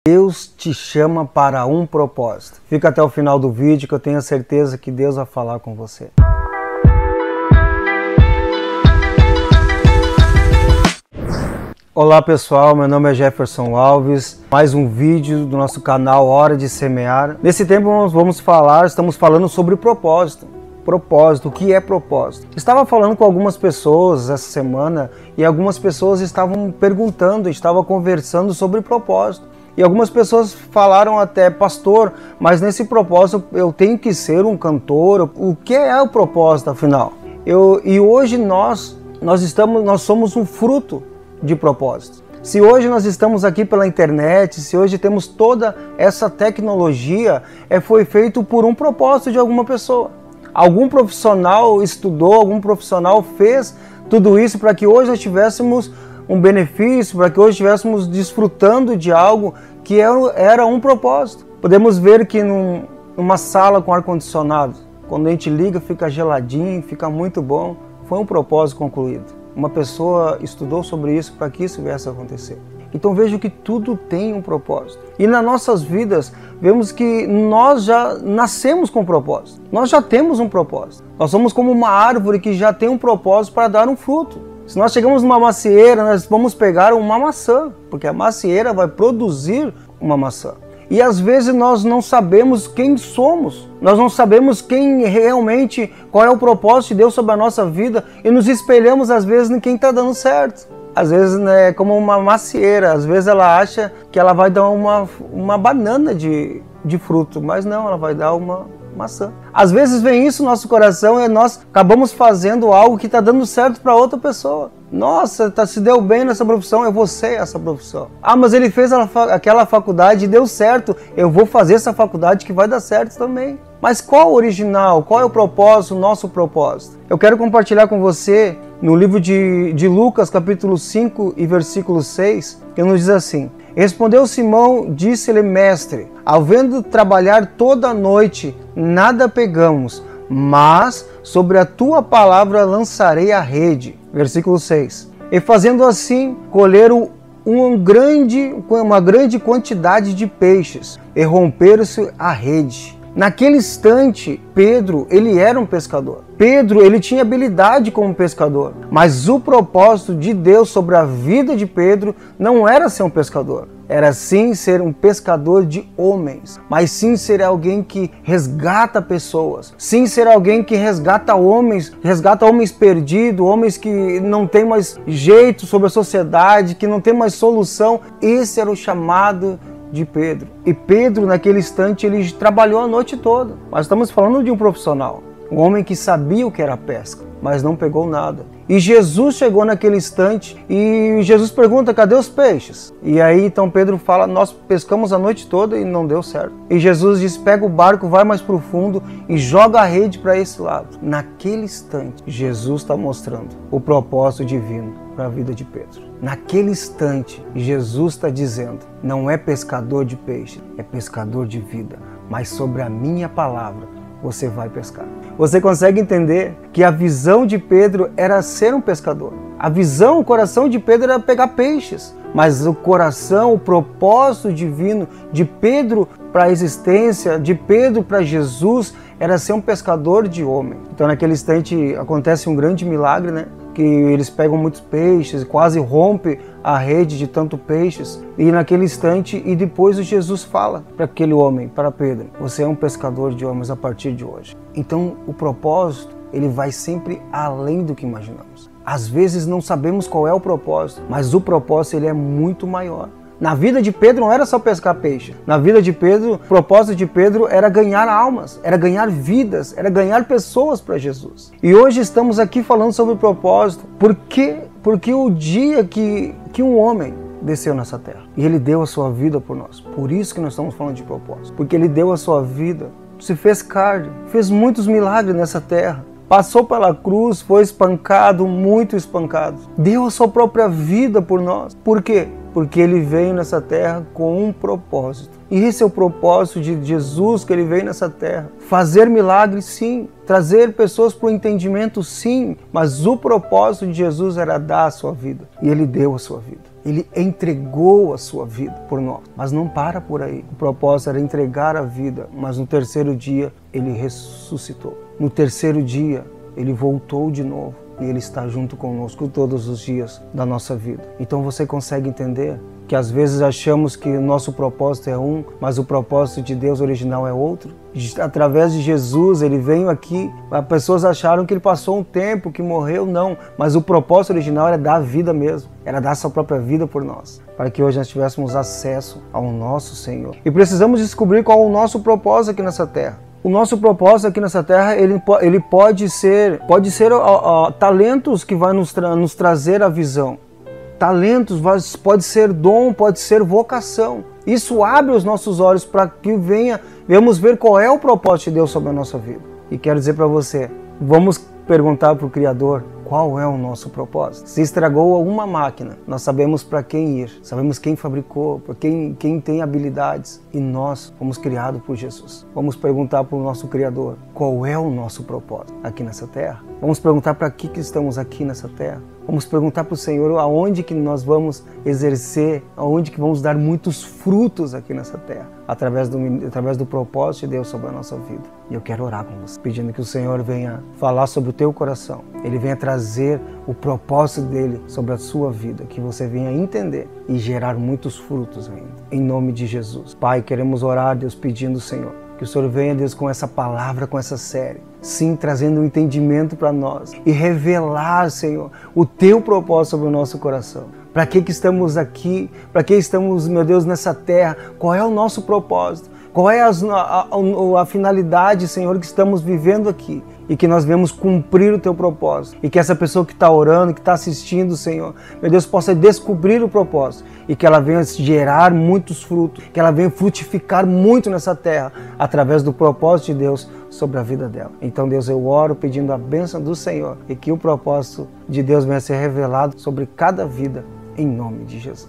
Deus te chama para um propósito. Fica até o final do vídeo que eu tenho certeza que Deus vai falar com você. Olá pessoal, meu nome é Jefferson Alves, mais um vídeo do nosso canal Hora de Semear. Nesse tempo estamos falando sobre propósito. Propósito, o que é propósito? Estava falando com algumas pessoas essa semana e algumas pessoas estavam perguntando, estavam conversando sobre propósito. E algumas pessoas falaram até, pastor, mas nesse propósito eu tenho que ser um cantor. O que é o propósito afinal? E hoje nós somos um fruto de propósito. Se hoje nós estamos aqui pela internet, se hoje temos toda essa tecnologia, foi feito por um propósito de alguma pessoa. Algum profissional estudou, algum profissional fez tudo isso para que hoje nós tivéssemos um benefício, para que hoje estivéssemos desfrutando de algo que era um propósito. Podemos ver que numa sala com ar-condicionado, quando a gente liga fica geladinho, fica muito bom, foi um propósito concluído. Uma pessoa estudou sobre isso para que isso viesse a acontecer. Então vejo que tudo tem um propósito. E nas nossas vidas, vemos que nós já nascemos com um propósito. Nós já temos um propósito. Nós somos como uma árvore que já tem um propósito para dar um fruto. Se nós chegamos numa macieira, nós vamos pegar uma maçã, porque a macieira vai produzir uma maçã. E às vezes nós não sabemos quem somos, nós não sabemos qual é o propósito de Deus sobre a nossa vida e nos espelhamos às vezes em quem está dando certo. Às vezes é como uma macieira, às vezes ela acha que ela vai dar uma banana de fruto, mas não, ela vai dar uma maçã. Às vezes vem isso no nosso coração e nós acabamos fazendo algo que está dando certo para outra pessoa. Nossa, se deu bem nessa profissão, eu vou ser essa profissão. Ah, mas ele fez aquela faculdade e deu certo, eu vou fazer essa faculdade que vai dar certo também. Mas qual o original? Qual é o propósito, o nosso propósito? Eu quero compartilhar com você no livro de Lucas, capítulo 5 e versículo 6, que nos diz assim: Respondeu Simão, disse-lhe, mestre, havendo trabalhar toda a noite, nada pegamos, mas sobre a tua palavra lançarei a rede. Versículo 6. E fazendo assim, colheram uma grande quantidade de peixes, e romperam-se a rede. Naquele instante, Pedro, ele era um pescador. Pedro, ele tinha habilidade como pescador. Mas o propósito de Deus sobre a vida de Pedro não era ser um pescador. Era sim ser um pescador de homens. Mas sim ser alguém que resgata pessoas. Sim ser alguém que resgata homens perdidos, homens que não tem mais jeito sobre a sociedade, que não tem mais solução. Esse era o chamado de Pedro. E Pedro, naquele instante, ele trabalhou a noite toda. Mas estamos falando de um profissional, um homem que sabia o que era pesca, mas não pegou nada. E Jesus chegou naquele instante e Jesus pergunta, cadê os peixes? E aí então Pedro fala, nós pescamos a noite toda e não deu certo. E Jesus diz, pega o barco, vai mais profundo e joga a rede para esse lado. Naquele instante, Jesus está mostrando o propósito divino para a vida de Pedro. Naquele instante, Jesus está dizendo, não é pescador de peixe, é pescador de vida, mas sobre a minha palavra você vai pescar. Você consegue entender que a visão de Pedro era ser um pescador. O coração de Pedro era pegar peixes. Mas o coração, o propósito divino de Pedro para a existência, de Pedro para Jesus, era ser um pescador de homem. Então naquele instante acontece um grande milagre, né? Que eles pegam muitos peixes, quase rompe a rede de tanto peixes. E naquele instante, e depois o Jesus fala para aquele homem, para Pedro, você é um pescador de homens a partir de hoje. Então o propósito, ele vai sempre além do que imaginamos. Às vezes não sabemos qual é o propósito, mas o propósito ele é muito maior. Na vida de Pedro não era só pescar peixe. Na vida de Pedro, o propósito de Pedro era ganhar almas, era ganhar vidas, era ganhar pessoas para Jesus. E hoje estamos aqui falando sobre o propósito. Por quê? Porque o dia que um homem desceu nessa terra e ele deu a sua vida por nós. Por isso que nós estamos falando de propósito. Porque ele deu a sua vida, se fez carne, fez muitos milagres nessa terra. Passou pela cruz, foi espancado, muito espancado. Deu a sua própria vida por nós. Por quê? Porque ele veio nessa terra com um propósito. E esse é o propósito de Jesus, que ele veio nessa terra. Fazer milagres, sim. Trazer pessoas para o entendimento, sim. Mas o propósito de Jesus era dar a sua vida. E ele deu a sua vida. Ele entregou a sua vida por nós, mas não para por aí. O propósito era entregar a vida, mas no terceiro dia ele ressuscitou. No terceiro dia ele voltou de novo e ele está junto conosco todos os dias da nossa vida. Então você consegue entender que às vezes achamos que o nosso propósito é um, mas o propósito de Deus original é outro? Através de Jesus, ele veio aqui, as pessoas acharam que ele passou um tempo, que morreu, não. Mas o propósito original era dar vida mesmo, era dar sua própria vida por nós, para que hoje nós tivéssemos acesso ao nosso Senhor. E precisamos descobrir qual é o nosso propósito aqui nessa terra. O nosso propósito aqui nessa terra, ele pode ser talentos que vai nos trazer a visão. Talentos, pode ser dom, pode ser vocação. Isso abre os nossos olhos para que venhamos ver qual é o propósito de Deus sobre a nossa vida. E quero dizer para você, vamos perguntar para o Criador qual é o nosso propósito. Se estragou alguma máquina, nós sabemos para quem ir, sabemos quem fabricou, quem tem habilidades. E nós fomos criados por Jesus. Vamos perguntar para o nosso Criador qual é o nosso propósito aqui nessa terra. Vamos perguntar para que estamos aqui nessa terra. Vamos perguntar para o Senhor aonde que nós vamos exercer, aonde que vamos dar muitos frutos aqui nessa terra, através do propósito de Deus sobre a nossa vida. E eu quero orar com você, pedindo que o Senhor venha falar sobre o teu coração. Ele venha trazer o propósito dele sobre a sua vida, que você venha entender e gerar muitos frutos ainda. Em nome de Jesus. Pai, queremos orar, Deus, pedindo, Senhor, que o Senhor venha, Deus, com essa palavra, com essa série. Sim, trazendo um entendimento para nós e revelar, Senhor, o teu propósito sobre o nosso coração. Para que estamos aqui? Para que estamos, meu Deus, nessa terra? Qual é o nosso propósito? Qual é a finalidade, Senhor, que estamos vivendo aqui? E que nós venhamos cumprir o teu propósito. E que essa pessoa que está orando, que está assistindo, Senhor, meu Deus, possa descobrir o propósito. E que ela venha gerar muitos frutos. Que ela venha frutificar muito nessa terra, através do propósito de Deus sobre a vida dela. Então, Deus, eu oro pedindo a bênção do Senhor. E que o propósito de Deus venha ser revelado sobre cada vida, em nome de Jesus.